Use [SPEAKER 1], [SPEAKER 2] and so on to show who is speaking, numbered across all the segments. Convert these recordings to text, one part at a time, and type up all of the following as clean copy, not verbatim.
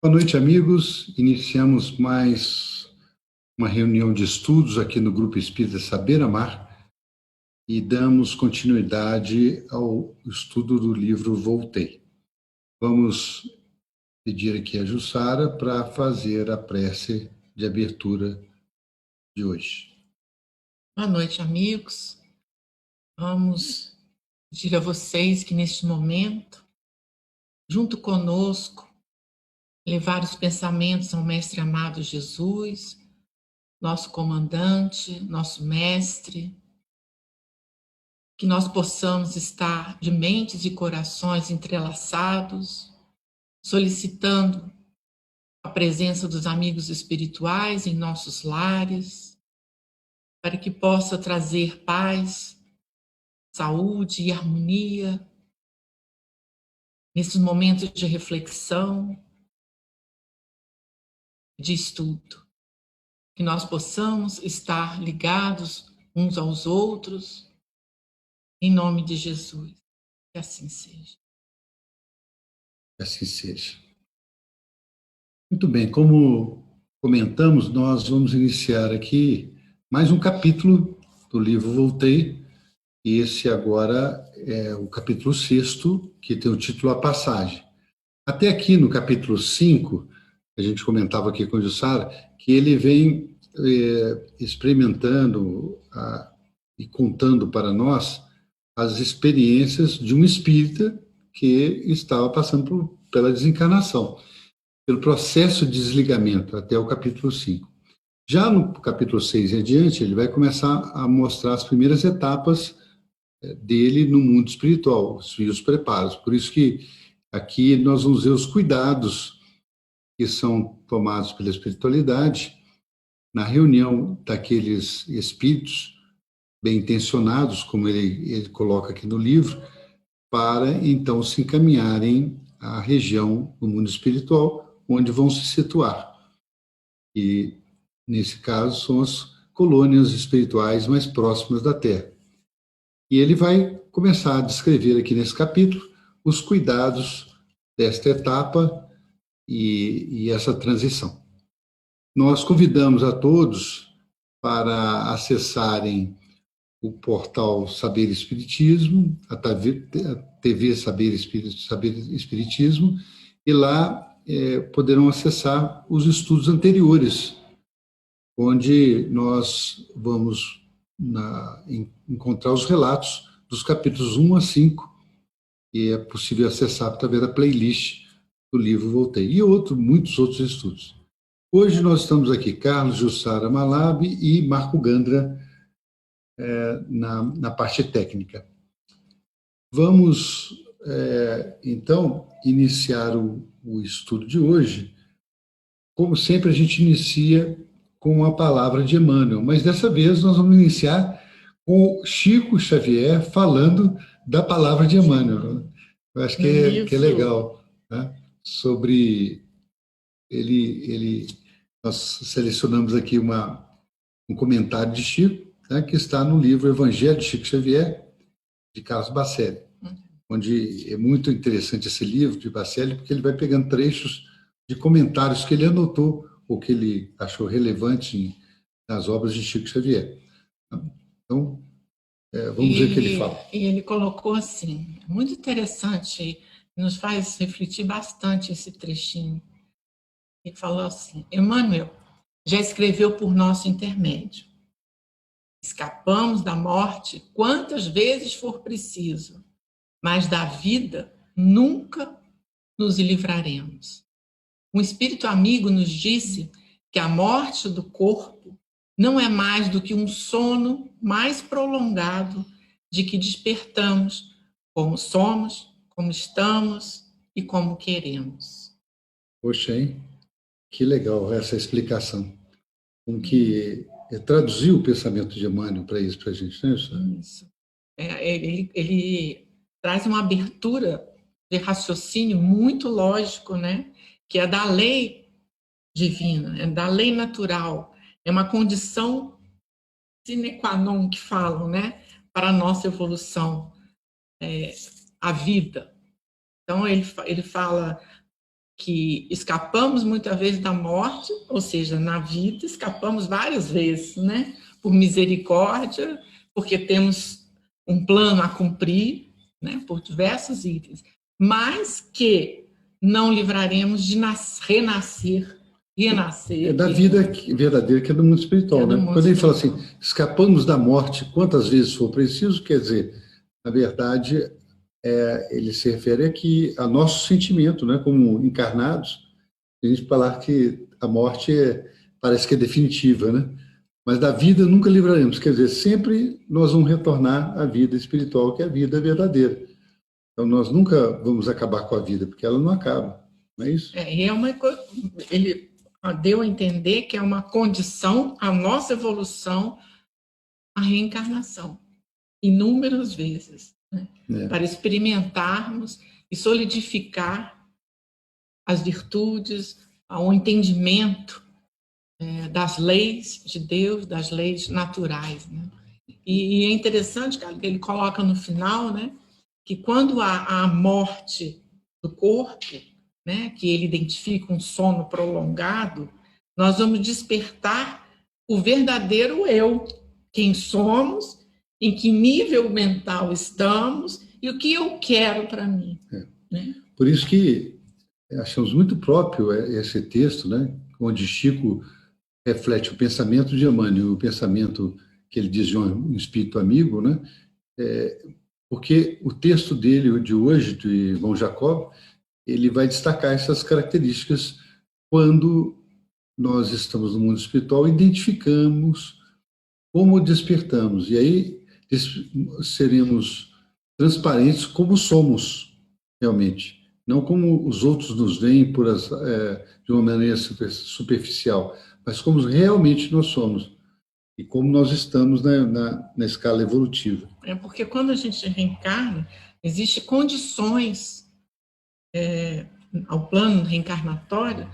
[SPEAKER 1] Boa noite, amigos. Iniciamos mais uma reunião de estudos aqui no Grupo Espírita Saber Amar e damos continuidade ao estudo do livro Voltei. Vamos pedir aqui a Jussara para fazer a prece de abertura de hoje.
[SPEAKER 2] Boa noite, amigos. Vamos pedir a vocês que neste momento, junto conosco, levar os pensamentos ao Mestre amado Jesus, nosso comandante, nosso mestre, que nós possamos estar de mentes e corações entrelaçados, solicitando a presença dos amigos espirituais em nossos lares, para que possa trazer paz, saúde e harmonia nesses momentos de reflexão, de estudo, que nós possamos estar ligados uns aos outros, em nome de Jesus. Que assim seja.
[SPEAKER 1] Que assim seja. Muito bem, como comentamos, nós vamos iniciar aqui mais um capítulo do livro Voltei, e esse agora é o capítulo 6º, que tem o título A Passagem. Até aqui no capítulo 5, a gente comentava aqui com o Jussara, que ele vem experimentando e contando para nós as experiências de um espírita que estava passando pela desencarnação, pelo processo de desligamento, até o capítulo 5. Já no capítulo 6 e adiante, ele vai começar a mostrar as primeiras etapas dele no mundo espiritual, e os preparos. Por isso que aqui nós vamos ver os cuidados que são tomados pela espiritualidade na reunião daqueles espíritos bem intencionados, como ele coloca aqui no livro, para então se encaminharem à região do mundo espiritual onde vão se situar. E, nesse caso, são as colônias espirituais mais próximas da Terra. E ele vai começar a descrever aqui nesse capítulo os cuidados desta etapa e essa transição. Nós convidamos a todos para acessarem o portal Saber Espiritismo, a TV Saber Espiritismo, e lá poderão acessar os estudos anteriores, onde nós vamos encontrar os relatos dos capítulos 1 a 5, e é possível acessar através da playlist do livro Voltei, e muitos outros estudos. Hoje nós estamos aqui, Carlos Jussara Malab e Marco Gandra, na parte técnica. Vamos, então, iniciar o estudo de hoje. Como sempre, a gente inicia com a palavra de Emmanuel, mas dessa vez nós vamos iniciar com Chico Xavier falando da palavra de Emmanuel. Eu acho que é legal, né? Sobre nós selecionamos aqui um comentário de Chico, né, que está no livro Evangelho de Chico Xavier, de Carlos Bacelli, onde é muito interessante esse livro de Bacelli, porque ele vai pegando trechos de comentários que ele anotou ou que ele achou relevante nas obras de Chico Xavier. Então, vamos ver o que ele fala.
[SPEAKER 2] E ele colocou assim, muito interessante, nos faz refletir bastante esse trechinho. Ele falou assim: Emmanuel já escreveu por nosso intermédio. Escapamos da morte quantas vezes for preciso, mas da vida nunca nos livraremos. Um espírito amigo nos disse que a morte do corpo não é mais do que um sono mais prolongado de que despertamos como somos, como estamos e como queremos.
[SPEAKER 1] Poxa, hein? Que legal essa explicação. Com que traduziu o pensamento de Emmanuel para isso, para a gente, né?
[SPEAKER 2] Isso. Ele traz uma abertura de raciocínio muito lógico, né? Que é da lei divina, é da lei natural, é uma condição sine qua non que falam, né? Para a nossa evolução, a vida. Então ele fala que escapamos muitas vezes da morte, ou seja, na vida escapamos várias vezes, né? Por misericórdia, porque temos um plano a cumprir, né? Por diversos itens, mas que não livraremos de renascer.
[SPEAKER 1] É da vida verdadeira, que é do mundo espiritual, né? Quando ele fala assim, escapamos da morte quantas vezes for preciso, quer dizer, na verdade, ele se refere aqui a nosso sentimento, né? Como encarnados, a gente falar que a morte parece que é definitiva, né? Mas da vida nunca livraremos, quer dizer, sempre nós vamos retornar à vida espiritual, que é a vida verdadeira. Então, nós nunca vamos acabar com a vida, porque ela não acaba, não é isso?
[SPEAKER 2] E ele deu a entender que é uma condição, a nossa evolução, a reencarnação, inúmeras vezes, né? Para experimentarmos e solidificar as virtudes, o entendimento das leis de Deus, das leis naturais, né? E é interessante, cara, que ele coloca no final, né, que quando há a morte do corpo, né, que ele identifica um sono prolongado, nós vamos despertar o verdadeiro eu, quem somos, em que nível mental estamos e o que eu quero para mim. Né?
[SPEAKER 1] Por isso que achamos muito próprio esse texto, né, onde Chico reflete o pensamento de Emmanuel, o pensamento que ele diz de um espírito amigo, né, porque o texto dele, de hoje, do irmão Jacob, ele vai destacar essas características quando nós estamos no mundo espiritual, identificamos como despertamos, e aí seremos transparentes como somos realmente, não como os outros nos veem de uma maneira superficial, mas como realmente nós somos e como nós estamos na escala evolutiva.
[SPEAKER 2] Porque quando a gente reencarna, existem condições ao plano reencarnatório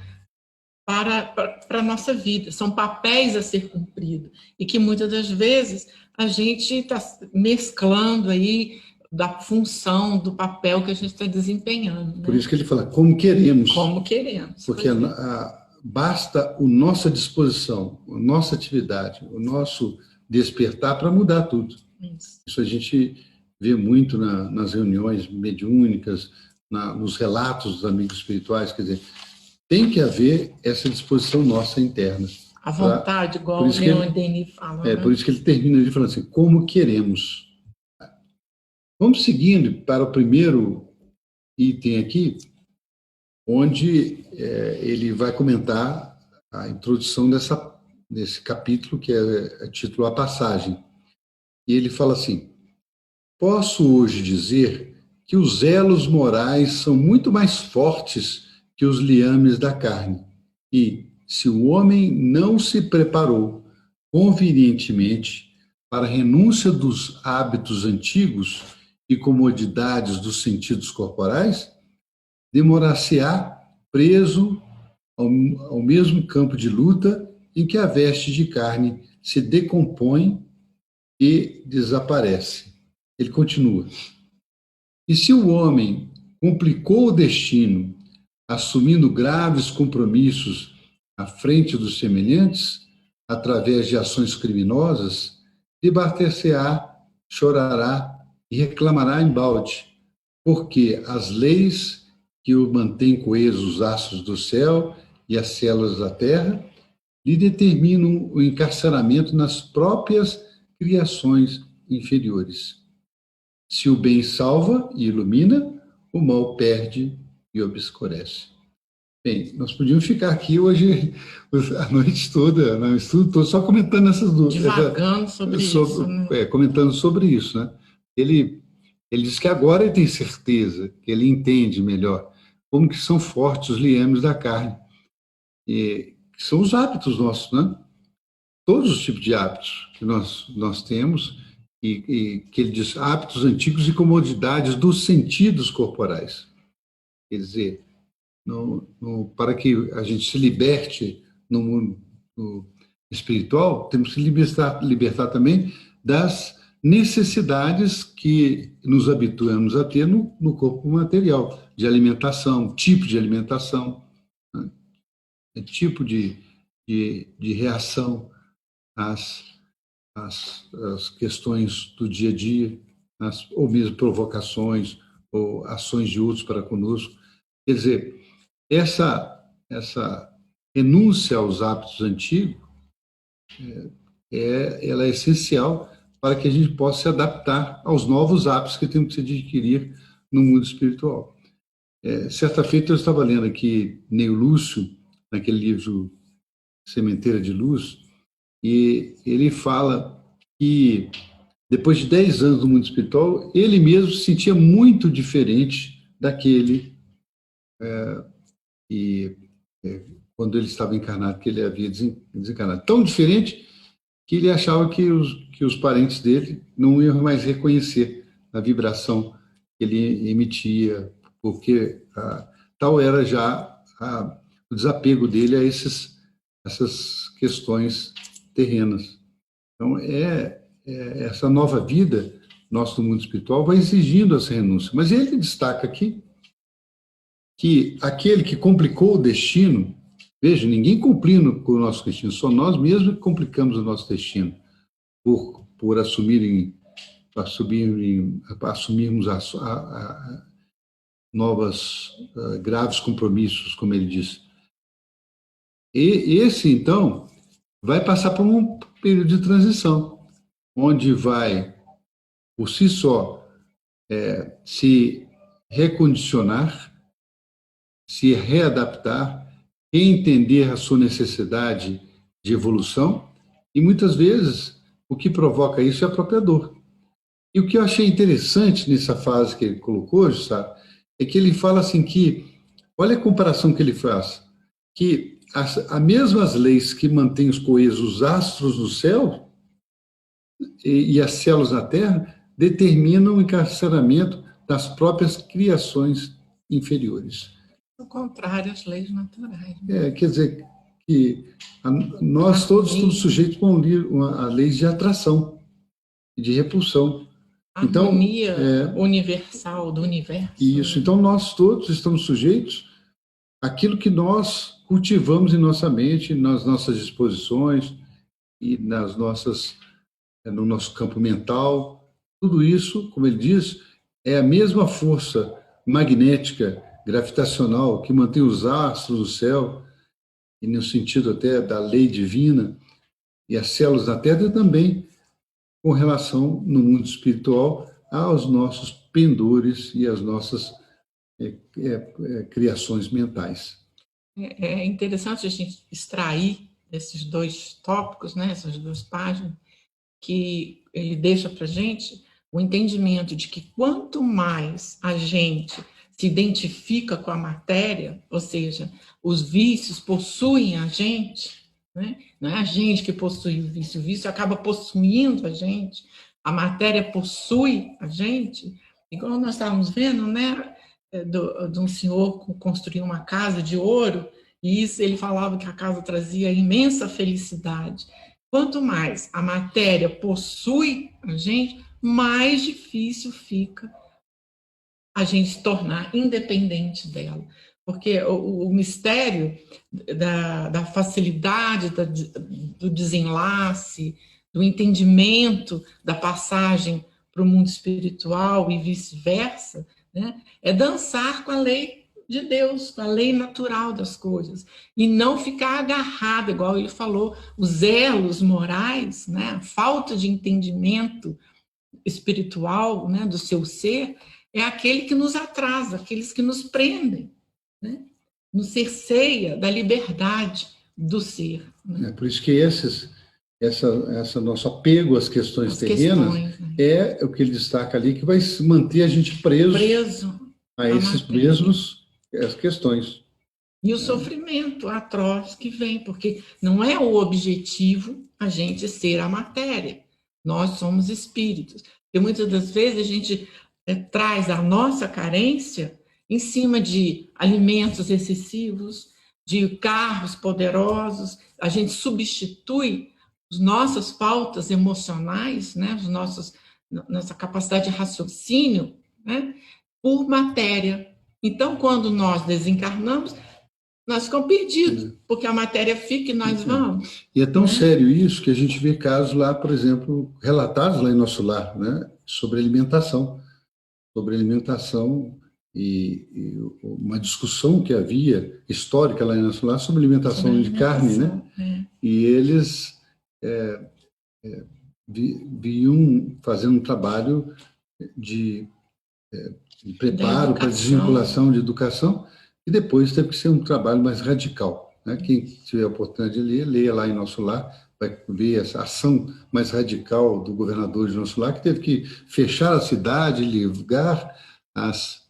[SPEAKER 2] para a nossa vida, são papéis a ser cumpridos, e que muitas das vezes a gente está mesclando aí da função, do papel que a gente está desempenhando. Né?
[SPEAKER 1] Por isso que ele fala, como queremos.
[SPEAKER 2] Como queremos.
[SPEAKER 1] Porque basta a nossa disposição, a nossa atividade, o nosso despertar para mudar tudo. Isso a gente vê muito nas reuniões mediúnicas, nos relatos dos amigos espirituais, quer dizer, tem que haver essa disposição nossa interna.
[SPEAKER 2] A vontade, igual o Leon Denis fala. Né?
[SPEAKER 1] Por isso que ele termina de falando assim, como queremos. Vamos seguindo para o primeiro item aqui, onde ele vai comentar a introdução desse capítulo, que é título A Passagem. E ele fala assim, posso hoje dizer que os elos morais são muito mais fortes que os liames da carne. E, se o homem não se preparou convenientemente para a renúncia dos hábitos antigos e comodidades dos sentidos corporais, demorar-se-á preso ao mesmo campo de luta em que a veste de carne se decompõe e desaparece. Ele continua. E se o homem complicou o destino, assumindo graves compromissos à frente dos semelhantes, através de ações criminosas, debater-se-á, chorará e reclamará embalde, porque as leis que o mantêm coesos os astros do céu e as células da terra lhe determinam o encarceramento nas próprias criações inferiores. Se o bem salva e ilumina, o mal perde e obscurece. Bem, nós podíamos ficar aqui hoje a noite toda, no estudo todo, só comentando essas duas.
[SPEAKER 2] Divagando sobre isso. Né?
[SPEAKER 1] Comentando sobre isso, né? Ele diz que agora ele tem certeza, que ele entende melhor como que são fortes os liames da carne, e que são os hábitos nossos, né? Todos os tipos de hábitos que nós temos, e que ele diz hábitos antigos e comodidades dos sentidos corporais. Quer dizer, para que a gente se liberte no mundo espiritual, temos que libertar também das necessidades que nos habituamos a ter no corpo material, de alimentação, tipo de alimentação, né? Tipo de reação às questões do dia a dia, ou mesmo provocações ou ações de outros para conosco. Quer dizer, essa renúncia aos hábitos antigos, ela é essencial para que a gente possa se adaptar aos novos hábitos que temos que adquirir no mundo espiritual. Certa feita eu estava lendo aqui Neil Lúcio, naquele livro Sementeira de Luz, e ele fala que depois de 10 anos no mundo espiritual, ele mesmo se sentia muito diferente daquele quando ele estava encarnado, que ele havia desencarnado. Tão diferente que ele achava que os parentes dele não iam mais reconhecer a vibração que ele emitia, porque tal era já o desapego dele a essas questões terrenas. Então, essa nova vida, nosso mundo espiritual, vai exigindo essa renúncia. Mas ele destaca aqui que aquele que complicou o destino, veja, ninguém cumprindo com o nosso destino, só nós mesmos que complicamos o nosso destino por assumirmos novas graves compromissos, como ele diz. E esse, então, vai passar por um período de transição, onde vai, por si só, se recondicionar, se readaptar, entender a sua necessidade de evolução, e muitas vezes o que provoca isso é a própria dor. E o que eu achei interessante nessa fase que ele colocou, Gustavo, é que ele fala assim que, olha a comparação que ele faz, que as mesmas leis que mantêm os coesos, os astros no céu e as células na Terra, determinam o encarceramento das próprias criações inferiores.
[SPEAKER 2] Ao contrário, as leis naturais.
[SPEAKER 1] Quer dizer, que nós todos estamos sujeitos a leis de atração e de repulsão.
[SPEAKER 2] A harmonia universal do universo.
[SPEAKER 1] Isso. Então, nós todos estamos sujeitos àquilo que nós cultivamos em nossa mente, nas nossas disposições e no nosso campo mental. Tudo isso, como ele diz, é a mesma força magnética, gravitacional, que mantém os astros no céu, e no sentido até da lei divina, e as células da Terra também, com relação, no mundo espiritual, aos nossos pendores e às nossas criações mentais.
[SPEAKER 2] É interessante a gente extrair esses dois tópicos, né, essas duas páginas, que ele deixa para a gente o entendimento de que quanto mais a gente se identifica com a matéria, ou seja, os vícios possuem a gente, né? Não é a gente que possui o vício acaba possuindo a gente, a matéria possui a gente, igual nós estávamos vendo, né, de um senhor que construiu uma casa de ouro, e isso ele falava que a casa trazia imensa felicidade. Quanto mais a matéria possui a gente, mais difícil fica a gente se tornar independente dela. Porque o mistério da facilidade, do desenlace, do entendimento da passagem para o mundo espiritual e vice-versa, né, é dançar com a lei de Deus, com a lei natural das coisas, e não ficar agarrado, igual ele falou, os elos morais, né, a falta de entendimento espiritual, né, do seu ser, é aquele que nos atrasa, aqueles que nos prendem, né? Nos cerceia da liberdade do ser. Né?
[SPEAKER 1] Por isso que esse nosso apego às questões terrenas, né? É o que ele destaca ali, que vai manter a gente preso a esses mesmos as questões.
[SPEAKER 2] E o sofrimento atroz que vem, porque não é o objetivo a gente ser a matéria. Nós somos espíritos. E muitas das vezes a gente traz a nossa carência em cima de alimentos excessivos, de carros poderosos, a gente substitui as nossas faltas emocionais, né, as nossas nossa capacidade de raciocínio, né, por matéria. Então, quando nós desencarnamos, nós ficamos perdidos, porque a matéria fica e nós vamos.
[SPEAKER 1] E é tão sério isso que a gente vê casos lá, por exemplo, relatados lá em Nosso Lar, né, sobre alimentação. Sobre alimentação e uma discussão que havia, histórica lá em Nosso Lar, sobre alimentação de carne, né? E eles vinham fazendo um trabalho de preparo para desvinculação, de educação, e depois teve que ser um trabalho mais radical, né? Quem tiver a oportunidade de ler, leia lá em Nosso Lar, vai ver essa ação mais radical do governador de Nosso Lar, que teve que fechar a cidade, ligar as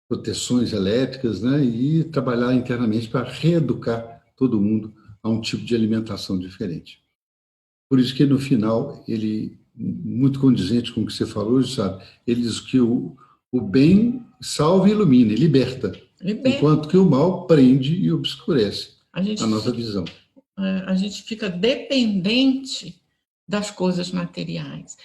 [SPEAKER 1] proteções elétricas, né? E trabalhar internamente para reeducar todo mundo a um tipo de alimentação diferente. Por isso que, no final, ele, muito condizente com o que você falou, sabe? Ele diz que o bem salva e ilumina, e liberta, enquanto que o mal prende e obscurece a nossa visão.
[SPEAKER 2] A gente fica dependente das coisas materiais.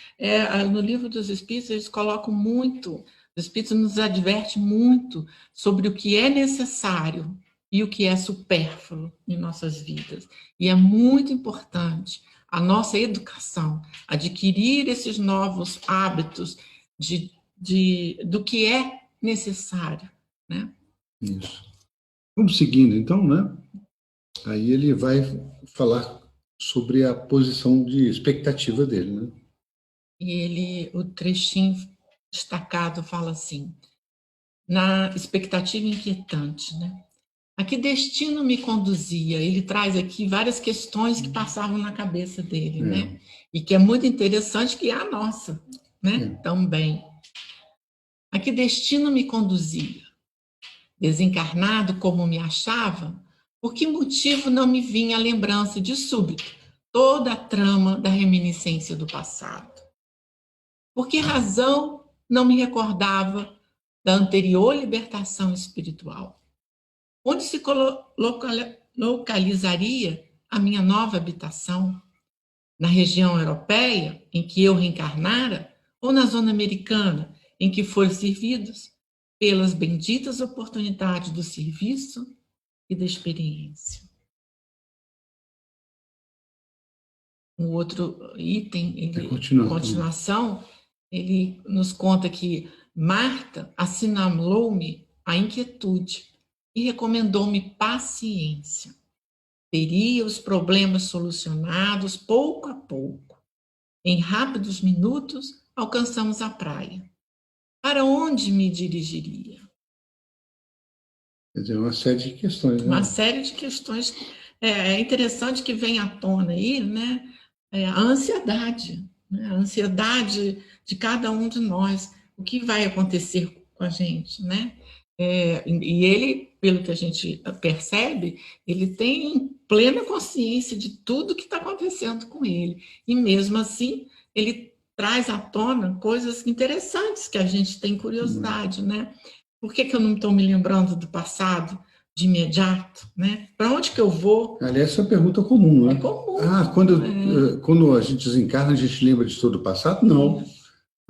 [SPEAKER 2] No livro dos Espíritos, eles colocam muito, os Espíritos nos advertem muito sobre o que é necessário e o que é supérfluo em nossas vidas. E é muito importante a nossa educação, adquirir esses novos hábitos do que é necessário, né?
[SPEAKER 1] Isso. Vamos seguindo, então, né? Aí ele vai falar sobre a posição de expectativa dele, né?
[SPEAKER 2] E o trechinho destacado fala assim: na expectativa inquietante, né? A que destino me conduzia? Ele traz aqui várias questões que passavam na cabeça dele, né? E que é muito interessante, que é a nossa, né? Também. A que destino me conduzia? Desencarnado como me achava, por que motivo não me vinha a lembrança de súbito toda a trama da reminiscência do passado? Por que razão não me recordava da anterior libertação espiritual? Onde se localizaria a minha nova habitação? Na região europeia, em que eu reencarnara, ou na zona americana, em que foram servidos pelas benditas oportunidades do serviço e da experiência? Um outro item, continuação, ele nos conta que Marta assinalou-me a inquietude e recomendou-me paciência. Teria os problemas solucionados pouco a pouco. Em rápidos minutos, alcançamos a praia. Para onde me dirigiria?
[SPEAKER 1] Quer dizer, uma série de questões, né?
[SPEAKER 2] Uma série de questões. É interessante que vem à tona aí, né? A ansiedade, né? A ansiedade de cada um de nós. O que vai acontecer com a gente, né? E ele, pelo que a gente percebe, ele tem plena consciência de tudo que está acontecendo com ele. E mesmo assim, ele traz à tona coisas interessantes que a gente tem curiosidade, né? Por que eu não estou me lembrando do passado de imediato, né? Para onde que eu vou?
[SPEAKER 1] Aliás, essa é uma pergunta comum, né?
[SPEAKER 2] É comum.
[SPEAKER 1] Quando a gente desencarna, a gente lembra de todo o passado? Não.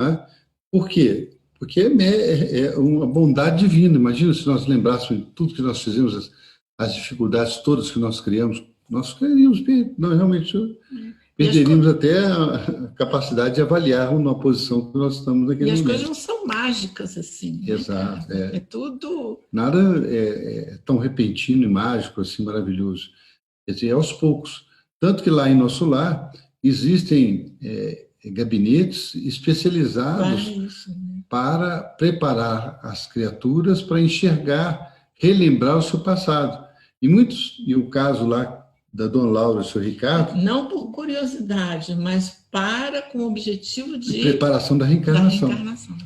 [SPEAKER 1] Né? Por quê? Porque é uma bondade divina. Imagina se nós lembrássemos de tudo que nós fizemos, as dificuldades todas que nós criamos, nós realmente perderíamos até a capacidade de avaliar uma posição que nós estamos naquele momento.
[SPEAKER 2] E as coisas não são mágicas assim.
[SPEAKER 1] Exato.
[SPEAKER 2] É tudo...
[SPEAKER 1] Nada é tão repentino e mágico, assim, maravilhoso. Quer dizer, aos poucos. Tanto que lá em Nosso Lar existem gabinetes especializados para preparar as criaturas para enxergar, relembrar o seu passado. E o caso lá da Dona Laura e do Sr. Ricardo...
[SPEAKER 2] Não por curiosidade, mas com o objetivo de
[SPEAKER 1] preparação da reencarnação.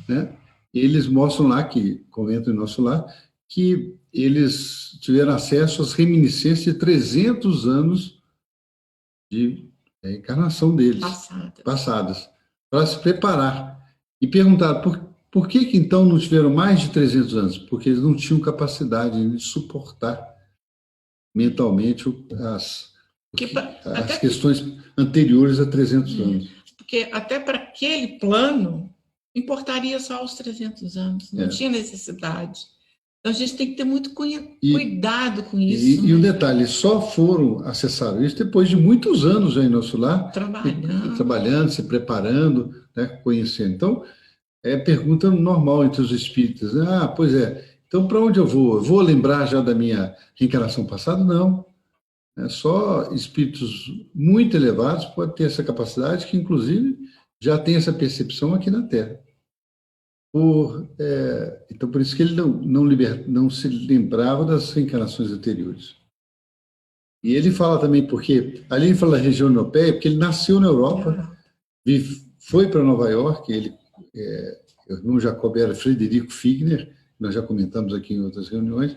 [SPEAKER 1] Né? Eles mostram lá, que comentam em Nosso Lar, que eles tiveram acesso às reminiscências de 300 anos de encarnação deles, passadas, para se preparar. E perguntaram por que então não tiveram mais de 300 anos? Porque eles não tinham capacidade de suportar mentalmente as questões anteriores a 300 anos.
[SPEAKER 2] porque até para aquele plano importaria só os 300 anos, não tinha necessidade. Então a gente tem que ter muito cuidado com isso.
[SPEAKER 1] E o detalhe, só foram acessar isso depois de muitos anos já em nosso lar, trabalhando, se preparando, né, conhecendo. Então, é pergunta normal entre os espíritas. Ah, pois é. Então, para onde eu vou? Eu vou lembrar já da minha reencarnação passada? Não. Só espíritos muito elevados podem ter essa capacidade, que inclusive já tem essa percepção aqui na Terra. Então, por isso que ele não se lembrava das reencarnações anteriores. E ele fala também, porque ali ele fala da região europeia, porque ele nasceu na Europa, foi para Nova York, o irmão Jacob era Frederico Figner, nós já comentamos aqui em outras reuniões,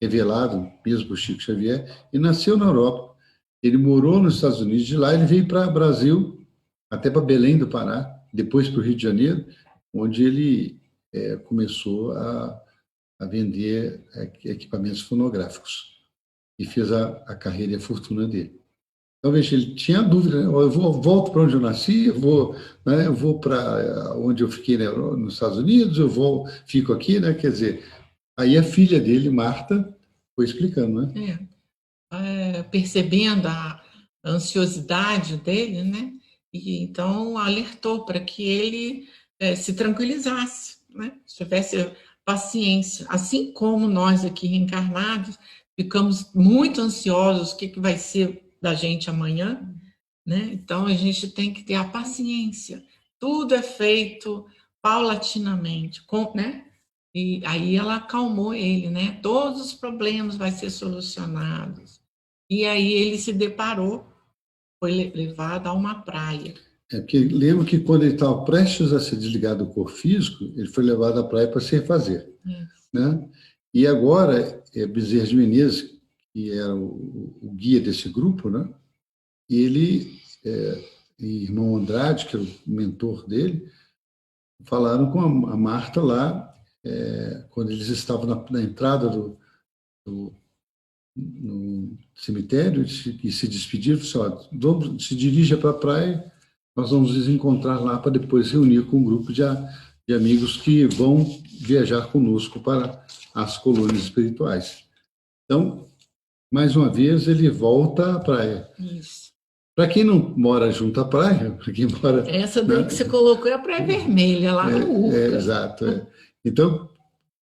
[SPEAKER 1] revelado mesmo por Chico Xavier, e nasceu na Europa. Ele morou nos Estados Unidos, de lá ele veio para o Brasil, até para Belém do Pará, depois para o Rio de Janeiro, onde ele começou a vender equipamentos fonográficos e fez a carreira e a fortuna dele. Então, veja, ele tinha dúvida, eu volto para onde eu nasci, eu vou para onde eu fiquei, né, nos Estados Unidos, fico aqui, né? Quer dizer, aí a filha dele, Marta, foi explicando, né?
[SPEAKER 2] Percebendo a ansiosidade dele, né? E então alertou para que ele se tranquilizasse, né? Tivesse paciência. Assim como nós aqui reencarnados ficamos muito ansiosos, o que vai ser da gente amanhã, né? Então a gente tem que ter a paciência. Tudo é feito paulatinamente, né? E aí ela acalmou ele, né? Todos os problemas vão ser solucionados. E aí ele se deparou, foi levado a uma praia.
[SPEAKER 1] Porque lembro que quando ele estava prestes a se desligar do corpo físico, ele foi levado à praia para se refazer, né? E agora, Bezerra de Menezes, que era o guia desse grupo, né? E ele, e irmão Andrade, que era o mentor dele, falaram com a Marta lá, quando eles estavam na entrada no cemitério, e se despediram, se dirija para a praia, nós vamos nos encontrar lá para depois reunir com um grupo de amigos que vão viajar conosco para as colônias espirituais. Então, mais uma vez, ele volta à praia.
[SPEAKER 2] Isso.
[SPEAKER 1] Para quem não mora junto à praia, para quem mora...
[SPEAKER 2] Essa daí que você colocou é a Praia Vermelha, lá no Urca.
[SPEAKER 1] Exato. Então,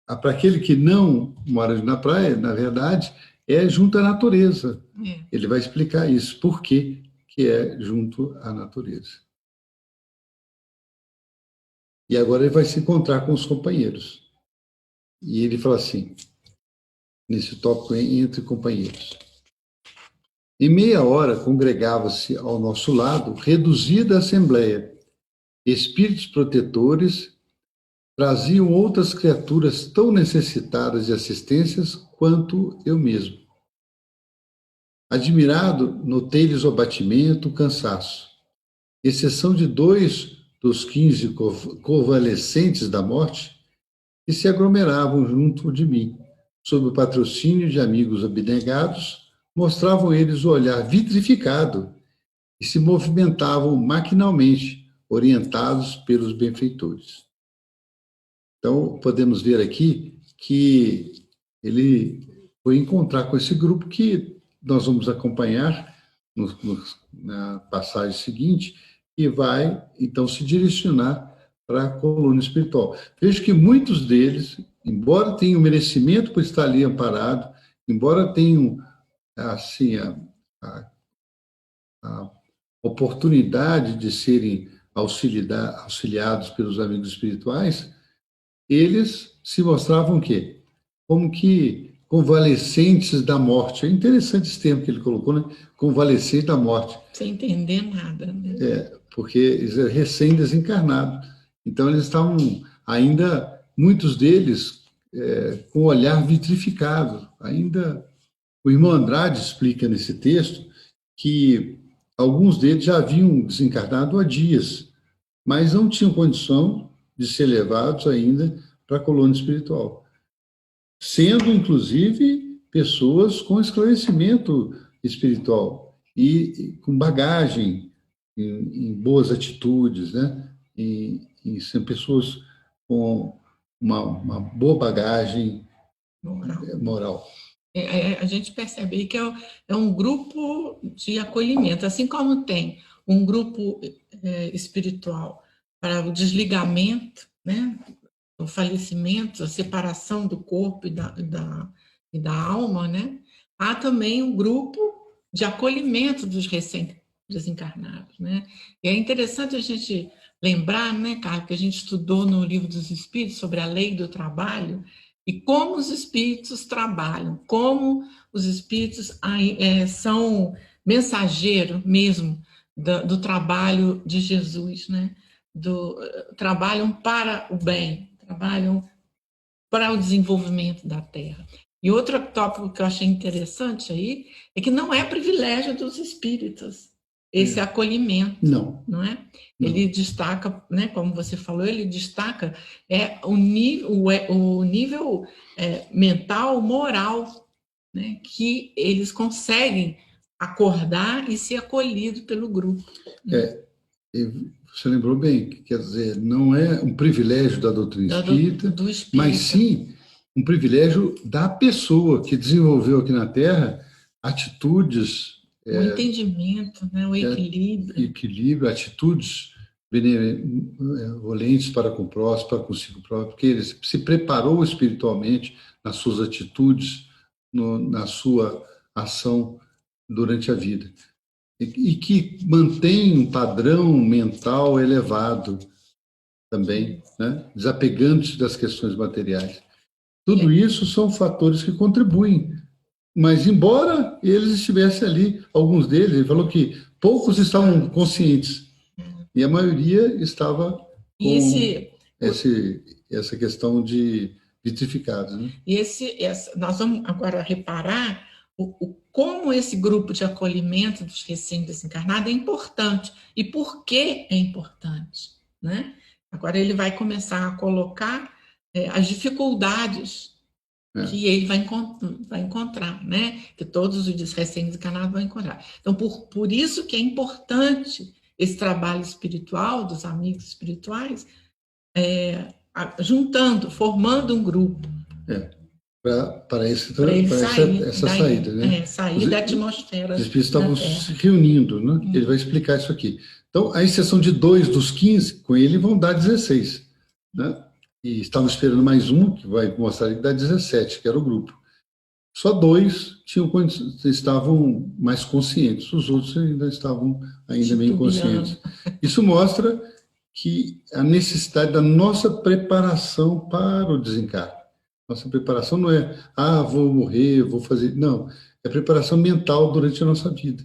[SPEAKER 1] para aquele que não mora na praia, na verdade, é junto à natureza. Ele vai explicar isso, por que é junto à natureza. E agora ele vai se encontrar com os companheiros. E ele fala assim, nesse tópico entre companheiros. Em meia hora, congregava-se ao nosso lado, reduzida a assembleia, espíritos protetores traziam outras criaturas tão necessitadas de assistências quanto eu mesmo. Admirado, notei-lhes o abatimento, o cansaço. Exceção de 2 dos 15 convalescentes da morte, que se aglomeravam junto de mim, sob o patrocínio de amigos abnegados, mostravam eles o olhar vitrificado e se movimentavam maquinalmente, orientados pelos benfeitores. Então, podemos ver aqui que ele foi encontrar com esse grupo que nós vamos acompanhar na passagem seguinte e vai, então, se direcionar para a colônia espiritual. Veja que muitos deles, embora tenham merecimento por estar ali amparado, embora tenham, assim, a oportunidade de serem auxiliados pelos amigos espirituais, eles se mostravam o quê? Como que convalescentes da morte. É interessante esse termo que ele colocou, né? Convalescente da morte.
[SPEAKER 2] Sem entender nada, né?
[SPEAKER 1] Porque eles eram recém-desencarnados. Então, eles estavam ainda, muitos deles, com o olhar vitrificado. Ainda, o irmão Andrade explica nesse texto que alguns deles já haviam desencarnado há dias, mas não tinham condição de ser levados ainda para a colônia espiritual, sendo, inclusive, pessoas com esclarecimento espiritual e com bagagem em boas atitudes, né? Em ser pessoas com uma boa bagagem moral.
[SPEAKER 2] A gente percebe aí que é um grupo de acolhimento, assim como tem um grupo espiritual para o desligamento, né, o falecimento, a separação do corpo e da alma, né, há também um grupo de acolhimento dos recém-desencarnados, né? E é interessante a gente lembrar, né, Carlos, que a gente estudou no Livro dos Espíritos sobre a lei do trabalho, e como os espíritos trabalham, como os espíritos são mensageiro mesmo do trabalho de Jesus, né? Trabalham para o bem, trabalham para o desenvolvimento da Terra. E outro tópico que eu achei interessante aí é que não é privilégio dos espíritos esse acolhimento, não é? Ele destaca, né, como você falou, ele destaca o nível mental, moral, né, que eles conseguem acordar e ser acolhidos pelo grupo.
[SPEAKER 1] Você lembrou bem, quer dizer, não é um privilégio da doutrina espírita, do espírita, mas sim um privilégio da pessoa que desenvolveu aqui na Terra atitudes...
[SPEAKER 2] O entendimento, né, o equilíbrio.
[SPEAKER 1] Equilíbrio, atitudes benevolentes para com o próximo, para consigo próprio, porque ele se preparou espiritualmente nas suas atitudes, na sua ação durante a vida. E que mantém um padrão mental elevado também, né? Desapegando-se das questões materiais. Tudo isso são fatores que contribuem. Mas, embora eles estivessem ali, alguns deles, ele falou que poucos estavam conscientes, e a maioria estava com essa questão de vitrificados. Né?
[SPEAKER 2] Nós vamos agora reparar como esse grupo de acolhimento dos recém-desencarnados é importante e por que é importante. Né? Agora ele vai começar a colocar as dificuldades que ele vai encontrar, né? Que todos os recém-desencarnados vão encontrar. Então, por isso que é importante esse trabalho espiritual dos amigos espirituais, juntando, formando um grupo.
[SPEAKER 1] Para essa saída, né?
[SPEAKER 2] Sair da atmosfera.
[SPEAKER 1] Os espíritos estavam se reunindo, né? Ele vai explicar isso aqui. Então, a exceção de 2 dos 15, com ele vão dar 16, né? E estavam esperando mais um, que vai mostrar que dá 17, que era o grupo. Só 2 estavam mais conscientes, os outros ainda estavam meio inconscientes. Isso mostra que a necessidade da nossa preparação para o desencarne. Nossa preparação não é, vou morrer, vou fazer... Não, é preparação mental durante a nossa vida.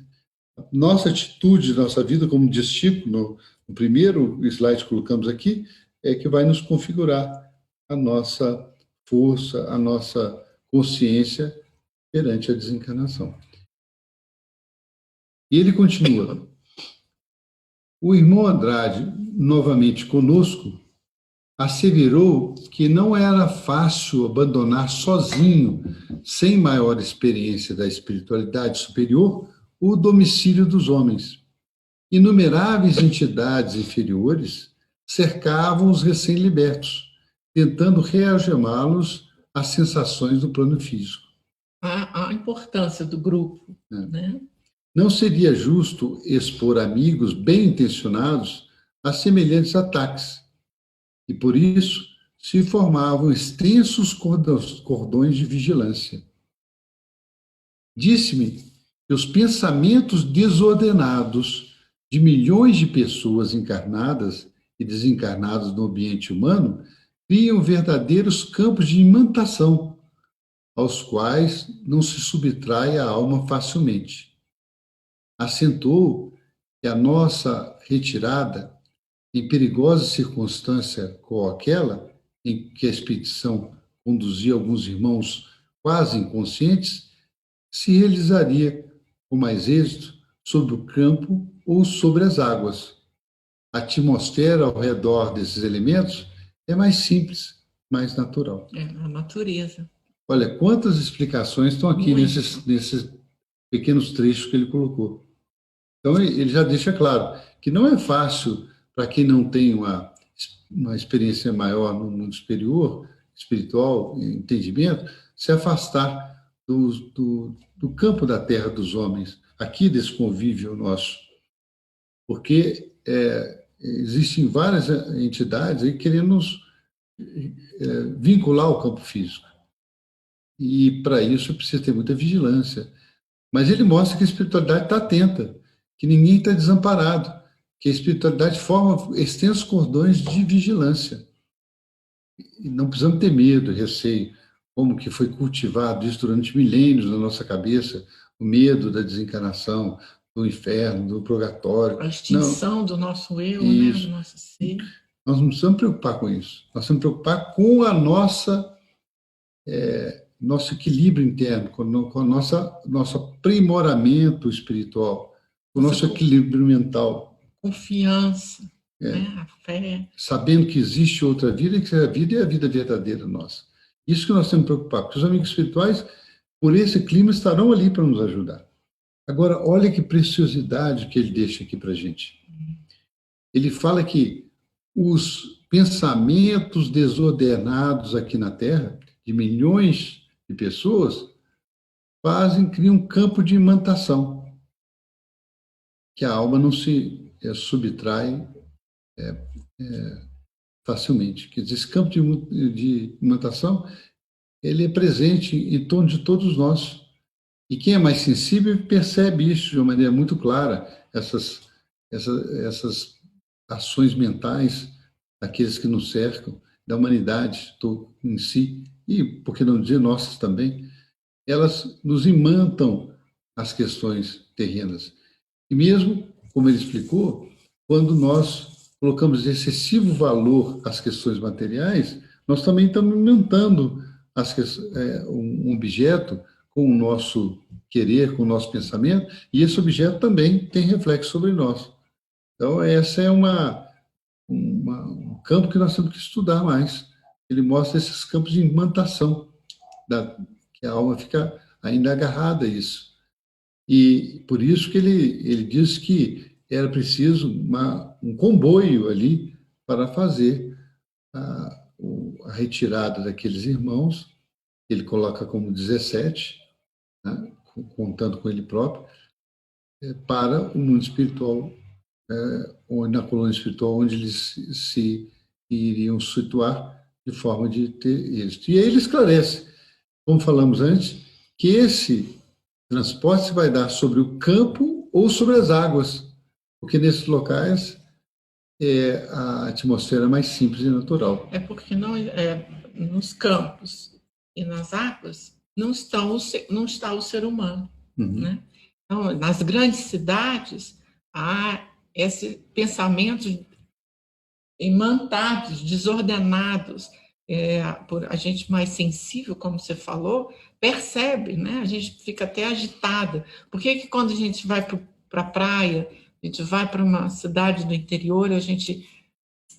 [SPEAKER 1] Nossa atitude, nossa vida, como diz Chico, no primeiro slide que colocamos aqui, é que vai nos configurar a nossa força, a nossa consciência perante a desencarnação. E ele continua. O irmão Andrade, novamente conosco, asseverou que não era fácil abandonar sozinho, sem maior experiência da espiritualidade superior, o domicílio dos homens. Inumeráveis entidades inferiores cercavam os recém-libertos, tentando realgemá-los às sensações do plano físico.
[SPEAKER 2] A importância do grupo. Né?
[SPEAKER 1] Não seria justo expor amigos bem-intencionados a semelhantes ataques, e por isso se formavam extensos cordões de vigilância. Disse-me que os pensamentos desordenados de milhões de pessoas encarnadas e desencarnadas no ambiente humano criam verdadeiros campos de imantação, aos quais não se subtrai a alma facilmente. Acentuou que a nossa retirada, em perigosa circunstância como aquela em que a expedição conduzia alguns irmãos quase inconscientes, se realizaria com mais êxito sobre o campo ou sobre as águas. A atmosfera ao redor desses elementos é mais simples, mais natural.
[SPEAKER 2] É a natureza.
[SPEAKER 1] Olha, quantas explicações estão aqui nesses pequenos trechos que ele colocou. Então, ele já deixa claro que não é fácil para quem não tem uma experiência maior no mundo superior, espiritual, entendimento, se afastar do campo da terra dos homens, aqui desse convívio nosso. Porque existem várias entidades aí querendo nos vincular ao campo físico. E, para isso, precisa ter muita vigilância. Mas ele mostra que a espiritualidade está atenta, que ninguém está desamparado, que a espiritualidade forma extensos cordões de vigilância. E não precisamos ter medo, receio, como que foi cultivado isso durante milênios na nossa cabeça, o medo da desencarnação, do inferno, do purgatório.
[SPEAKER 2] A extinção do nosso eu, né, do nosso ser.
[SPEAKER 1] Nós não precisamos preocupar com isso. Nós precisamos preocupar com a nosso equilíbrio interno, com o nosso aprimoramento espiritual, com o nosso equilíbrio mental.
[SPEAKER 2] Confiança, né? A fé.
[SPEAKER 1] Sabendo que existe outra vida, que a vida é a vida verdadeira nossa. Isso que nós temos que preocupar, porque os amigos espirituais, por esse clima, estarão ali para nos ajudar. Agora, olha que preciosidade que ele deixa aqui para a gente. Ele fala que os pensamentos desordenados aqui na Terra, de milhões de pessoas, criam um campo de imantação, que a alma não se subtrai facilmente. Quer dizer, esse campo de imantação, ele é presente em torno de todos nós. E quem é mais sensível percebe isso de uma maneira muito clara, essas ações mentais daqueles que nos cercam, da humanidade em si, e, por que não dizer, nossas também, elas nos imantam as questões terrenas. E mesmo, como ele explicou, quando nós colocamos excessivo valor às questões materiais, nós também estamos imantando um objeto com o nosso querer, com o nosso pensamento, e esse objeto também tem reflexo sobre nós. Então, esse é um campo que nós temos que estudar mais. Ele mostra esses campos de imantação, que a alma fica ainda agarrada a isso. E por isso que ele diz que era preciso um comboio ali para fazer a retirada daqueles irmãos. Ele coloca como 17, né, contando com ele próprio, para o mundo espiritual, ou na colônia espiritual, onde eles se iriam situar de forma de ter êxito. E aí ele esclarece, como falamos antes, que esse transporte se vai dar sobre o campo ou sobre as águas, porque nesses locais a atmosfera é mais simples e natural.
[SPEAKER 2] É porque nos campos e nas águas não está o ser humano.
[SPEAKER 1] Uhum.
[SPEAKER 2] Né? Então, nas grandes cidades, há esse pensamento imantados, desordenados, por a gente mais sensível, como você falou, percebe, né? A gente fica até agitada. Por que quando a gente vai para a praia, a gente vai para uma cidade do interior, a gente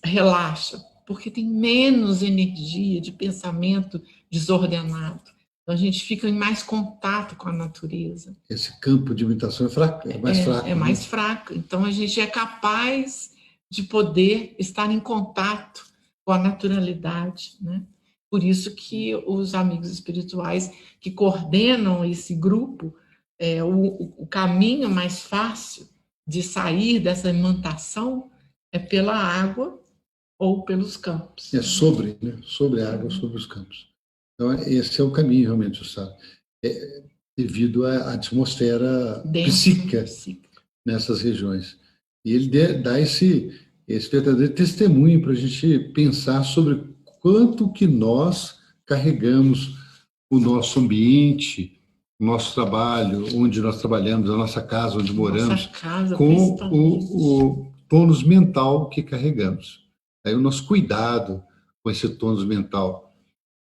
[SPEAKER 2] relaxa? Porque tem menos energia de pensamento desordenado. Então, a gente fica em mais contato com a natureza.
[SPEAKER 1] Esse campo de imitação é mais fraco.
[SPEAKER 2] É mais fraco. Então, a gente é capaz de poder estar em contato com a naturalidade, né? Por isso que os amigos espirituais que coordenam esse grupo, o caminho mais fácil de sair dessa imantação é pela água ou pelos campos.
[SPEAKER 1] Sobre a água, sobre os campos. Então, esse é o caminho, realmente, sabe? Devido à atmosfera psíquica nessas regiões. E ele dá esse verdadeiro testemunho para a gente pensar sobre quanto que nós carregamos o nosso ambiente, o nosso trabalho, onde nós trabalhamos, a nossa casa, onde moramos, com o tônus mental que carregamos. Aí o nosso cuidado com esse tônus mental,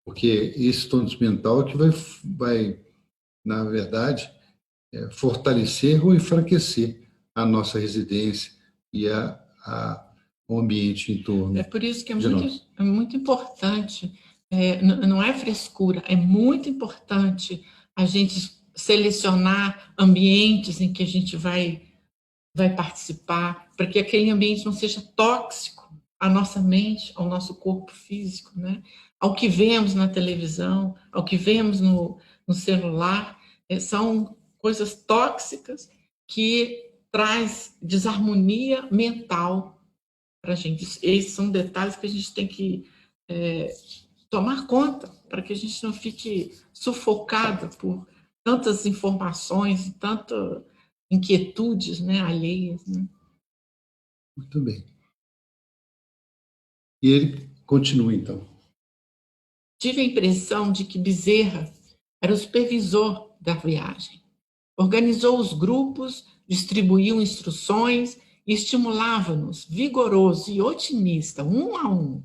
[SPEAKER 1] porque esse tônus mental é que vai na verdade, fortalecer ou enfraquecer a nossa residência e o ambiente em torno.
[SPEAKER 2] É por isso que é muito importante, não é frescura, é muito importante a gente selecionar ambientes em que a gente vai vai participar, para que aquele ambiente não seja tóxico à nossa mente, ao nosso corpo físico, né? Ao que vemos na televisão, ao que vemos no celular, são coisas tóxicas que traz desarmonia mental para a gente. Esses são detalhes que a gente tem que tomar conta, para que a gente não fique sufocado por tantas informações e tantas inquietudes, né, alheias. Né?
[SPEAKER 1] Muito bem. E ele continua, então.
[SPEAKER 2] Tive a impressão de que Bezerra era o supervisor da viagem. Organizou os grupos, distribuiu instruções e estimulava-nos, vigoroso e otimista, um a um,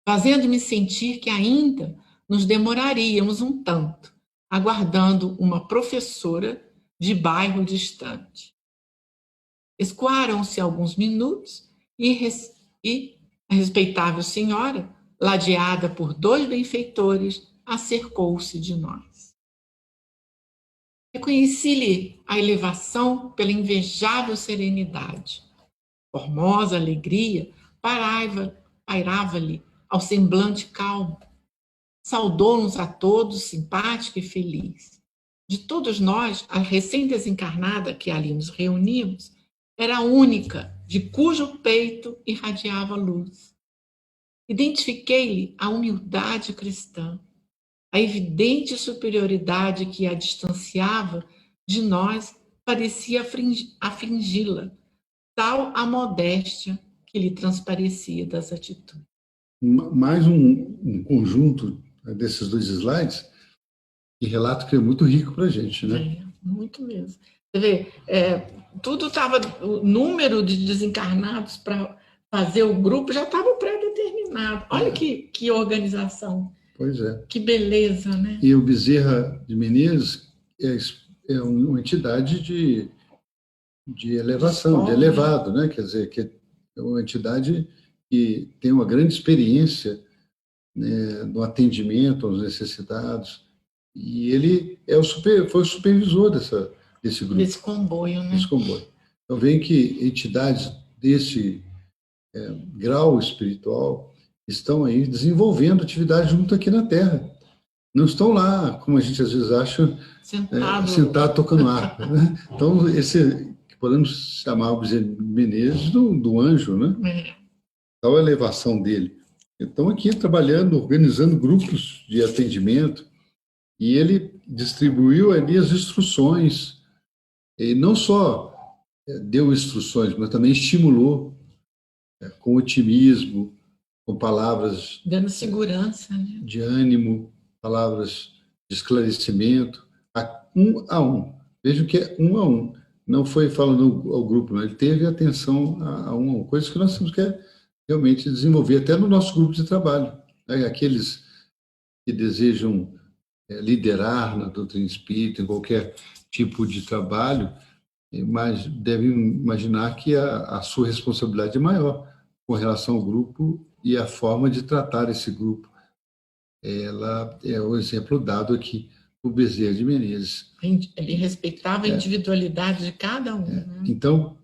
[SPEAKER 2] fazendo-me sentir que ainda nos demoraríamos um tanto, aguardando uma professora de bairro distante. Escoaram-se alguns minutos e a respeitável senhora, ladeada por 2 benfeitores, acercou-se de nós. Reconheci-lhe a elevação pela invejável serenidade. Formosa alegria pairava-lhe ao semblante calmo. Saudou-nos a todos, simpática e feliz. De todos nós, a recém-desencarnada que ali nos reuníamos era a única de cujo peito irradiava luz. Identifiquei-lhe a humildade cristã, a evidente superioridade que a distanciava de nós parecia afringi-la, tal a modéstia que lhe transparecia das atitudes.
[SPEAKER 1] Mais um conjunto desses 2 slides que relato que é muito rico para a gente, né?
[SPEAKER 2] Muito mesmo. Você vê, tudo estava, o número de desencarnados para fazer o grupo já estava pré-determinado. Olha que organização.
[SPEAKER 1] Pois é.
[SPEAKER 2] Que beleza, né?
[SPEAKER 1] E o Bezerra de Menezes é uma entidade de elevação, de elevado, né? Quer dizer, que é uma entidade que tem uma grande experiência, né, no atendimento aos necessitados, e ele foi o supervisor desse grupo.
[SPEAKER 2] Desse comboio, né?
[SPEAKER 1] Desse comboio. Então, vem que entidades desse grau espiritual estão aí desenvolvendo atividade junto aqui na Terra. Não estão lá, como a gente às vezes acha, sentado tocando harpa. Né? Então, podemos chamar o Bezerra de Menezes do anjo, né? Tal a elevação dele. Estão aqui trabalhando, organizando grupos de atendimento, e ele distribuiu ali as instruções. E não só deu instruções, mas também estimulou com otimismo, com palavras
[SPEAKER 2] dando segurança, né?
[SPEAKER 1] De ânimo, palavras de esclarecimento, um a um. Vejam que é um a um. Não foi falando ao grupo, mas ele teve atenção a um a um. Coisas que nós temos que realmente desenvolver, até no nosso grupo de trabalho. Né? Aqueles que desejam liderar na doutrina espírita, em qualquer tipo de trabalho, mas devem imaginar que a sua responsabilidade é maior com relação ao grupo e a forma de tratar esse grupo. Ela é o exemplo dado aqui por Bezerra de Menezes.
[SPEAKER 2] Ele respeitava a individualidade de cada um. Né?
[SPEAKER 1] Então,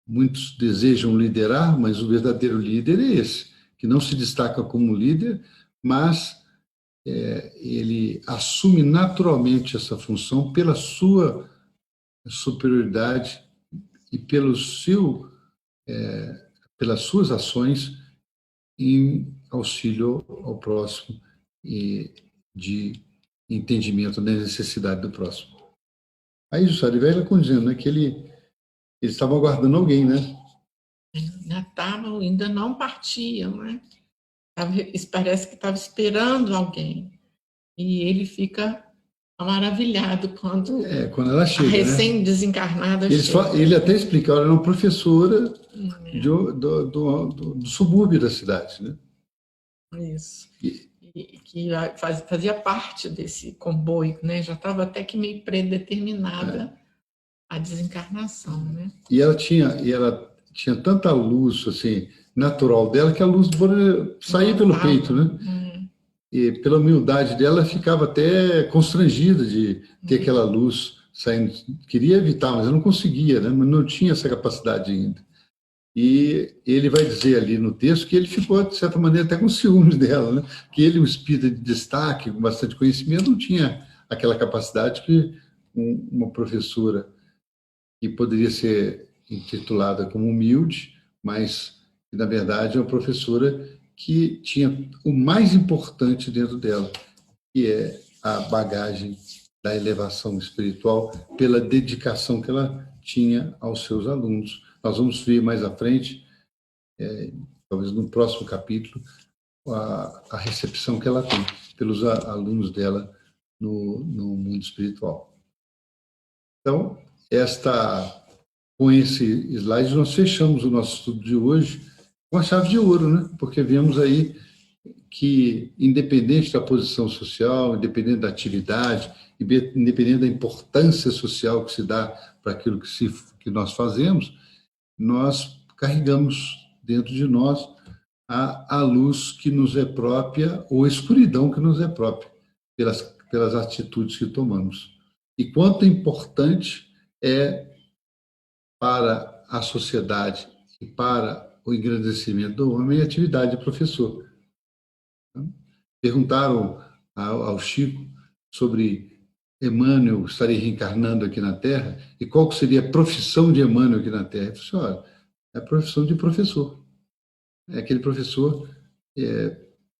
[SPEAKER 1] muitos desejam liderar, mas o verdadeiro líder é esse, que não se destaca como líder, mas ele assume naturalmente essa função pela sua superioridade e pelas suas ações em auxílio ao próximo e de entendimento da necessidade do próximo. Aí o Jussara vai dizendo, né, que eles estavam aguardando alguém, né?
[SPEAKER 2] Ainda não partiam, né? Parece que estava esperando alguém. E ele fica maravilhado quando
[SPEAKER 1] ela chega,
[SPEAKER 2] a recém-desencarnada
[SPEAKER 1] chega. Ele até explica, ela era uma professora do subúrbio da cidade, né?
[SPEAKER 2] Isso. Que fazia parte desse comboio, né? Já estava até que meio predeterminada a desencarnação, né?
[SPEAKER 1] E ela tinha tanta luz assim natural dela que a luz saía pelo peito, né? E pela humildade dela ficava até constrangida de ter aquela luz saindo, queria evitar, mas eu não conseguia, né? Não tinha essa capacidade ainda. E ele vai dizer ali no texto que ele ficou, de certa maneira, até com ciúmes dela, né? Que ele, um espírito de destaque, com bastante conhecimento, não tinha aquela capacidade que uma professora que poderia ser intitulada como humilde, mas que, na verdade, é uma professora que tinha o mais importante dentro dela, que é a bagagem da elevação espiritual pela dedicação que ela tinha aos seus alunos. Nós vamos ver mais à frente, talvez no próximo capítulo, a recepção que ela tem pelos alunos dela no mundo espiritual. Então, com esse slide, nós fechamos o nosso estudo de hoje com a chave de ouro, né? Porque vemos aí que, independente da posição social, independente da atividade, independente da importância social que se dá para aquilo que nós fazemos, nós carregamos dentro de nós a luz que nos é própria ou a escuridão que nos é própria pelas atitudes que tomamos. E quanto importante é para a sociedade e para o engrandecimento do homem a atividade de professor. Perguntaram ao Chico sobre Emmanuel estaria reencarnando aqui na Terra e qual seria a profissão de Emmanuel aqui na Terra. Ele disse, olha, é a profissão de professor. É aquele professor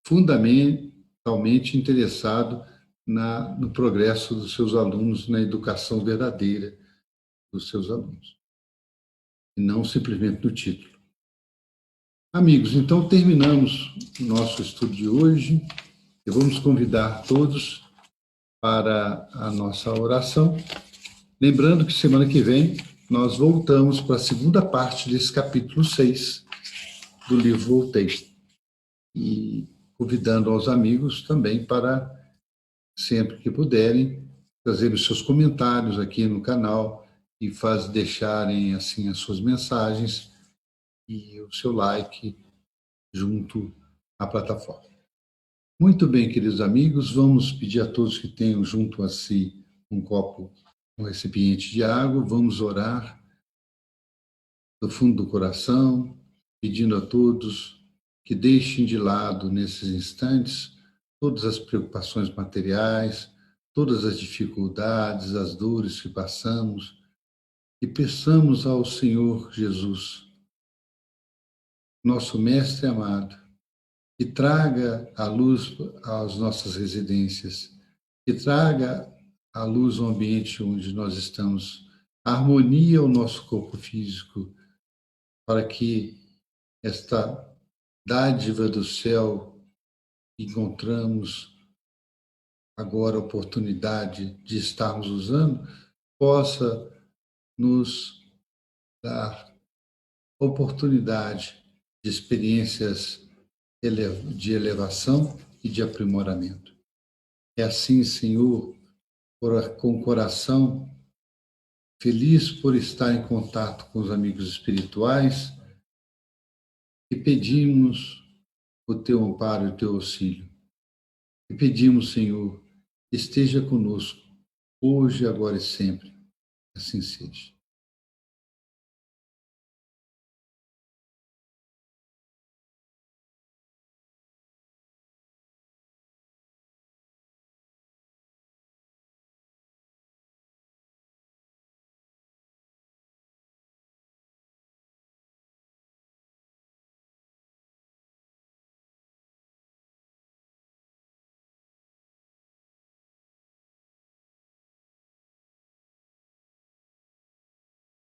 [SPEAKER 1] fundamentalmente interessado no progresso dos seus alunos, na educação verdadeira dos seus alunos, e não simplesmente no título. Amigos, então terminamos o nosso estudo de hoje e vamos convidar todos para a nossa oração. Lembrando que semana que vem nós voltamos para a segunda parte desse capítulo 6 do livro Voltei. E convidando aos amigos também para, sempre que puderem, trazer os seus comentários aqui no canal e deixarem assim as suas mensagens e o seu like junto à plataforma. Muito bem, queridos amigos, vamos pedir a todos que tenham junto a si um recipiente de água, vamos orar do fundo do coração, pedindo a todos que deixem de lado nesses instantes todas as preocupações materiais, todas as dificuldades, as dores que passamos, e peçamos ao Senhor Jesus, nosso Mestre amado, que traga a luz às nossas residências, que traga a luz ao ambiente onde nós estamos, a harmonia ao nosso corpo físico, para que esta dádiva do céu que encontramos agora a oportunidade de estarmos usando, possa nos dar oportunidade de experiências de elevação e de aprimoramento. É assim, Senhor, com o coração feliz por estar em contato com os amigos espirituais, e pedimos o teu amparo e o teu auxílio. E pedimos, Senhor, esteja conosco, hoje, agora e sempre. Assim seja.